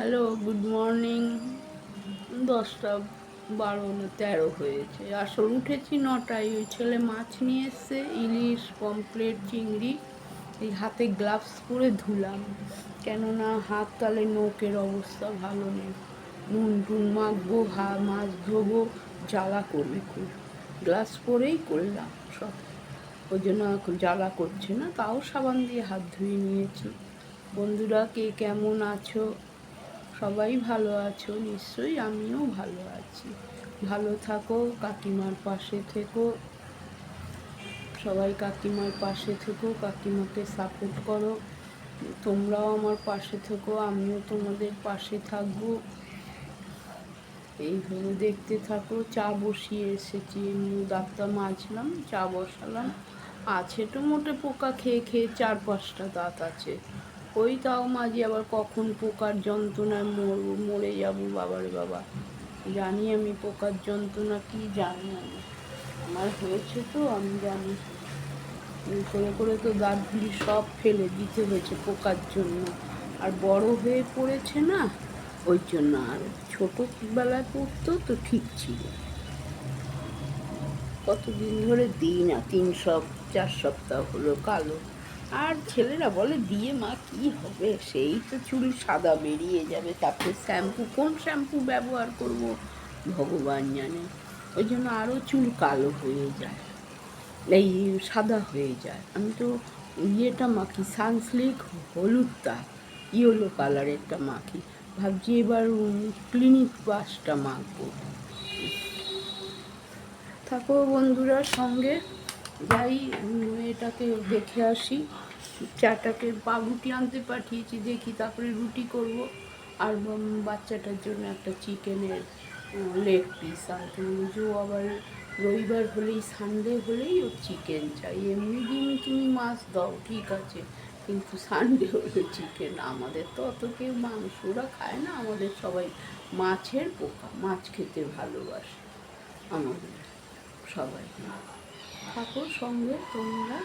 Hello, good morning. 10টা 12 না 13 হয়েছে। আসলে উঠেছি 9টায়। ওই ছেলে মাছ নিয়ে এসছে, ইলিশ, পমফ্রেট, চিংড়ি। এই হাতে গ্লাভস পরে ধুলাম, কেননা হাত তালে নখের অবস্থা ভালো নেই। নুন টুন মাখবো, মাছ ধোবো, জ্বালা করবে খুব। গ্লাভস পরেই করলাম সব, ওই জন্য এখন জ্বালা করছে না। তাও সাবান দিয়ে হাত ধুয়ে নিয়েছি। বন্ধুরা, কে কেমন আছো? সবাই ভালো আছো নিশ্চয়ই, আমিও ভালো আছি। ভালো থাকো, কাকিমার পাশে থেকো। সবাই কাকিমার পাশে থেকো, কাকিমাকে সাপোর্ট করো। তোমরাও আমার পাশে থেকো, আমিও তোমাদের পাশে থাকবো। এইভাবে দেখতে থাকো। চা বসিয়ে এসেছি, এমনি দাঁতটা মাজলাম, চা বসালাম। আছে তো মোটে পোকা খেয়ে খেয়ে 4-5টা দাঁত আছে। ওই তাও মাঝে আবার কখন পোকার যন্ত্রণায় মরবো, মরে যাবো, বাবারে বাবা। জানি আমি পোকার যন্ত্রণা কি, জানি আমি, আমার হয়েছে তো আমি জানি। এই করে করে তো দাঁতগুলি সব ফেলে দিতে হয়েছে পোকার জন্য। আর বড় হয়ে পড়েছে না, ওই জন্য। আর ছোটোবেলায় পড়তো তো ঠিক ছিল। কতদিন ধরে দিই না, 3-4 সপ্তাহ হলো কালো। আর ছেলেরা বলে দিয়ে মা কি হবে, সেই তো চুল সাদা বেরিয়ে যাবে, তারপরে শ্যাম্পু, কোন শ্যাম্পু ব্যবহার করব ভগবান জানে। ওই জন্য আরও চুল কালো হয়ে যায়, এই সাদা হয়ে যায়। আমি তো ইয়েটা মাখি, সানসিল্ক হলুদটা, ইয়েলো কালারেরটা মাখি। ভাবছি এবার ক্লিনিক প্লাসটা মাখবো। থাকো বন্ধুরা সঙ্গে। যাই, এটাকে দেখে আসি। চাটাকে পাউরুটি আনতে পাঠিয়েছি, দেখি তারপরে রুটি করব। আর বাচ্চাটার জন্য একটা চিকেনের লেগ পিস আনতে বলেছি। ও আবার রবিবার হলেই, সানডে হলেই ওর চিকেন চাই। এমনি দিন তুমি মাছ দাও ঠিক আছে, কিন্তু সানডে হলে চিকেন। আমাদের তো অত কেউ মাংস ওরা খায় না, আমাদের সবাই মাছের পোকা, মাছ খেতে ভালোবাসে আমাদের সবাই। থাকো সঙ্গে তোমরা।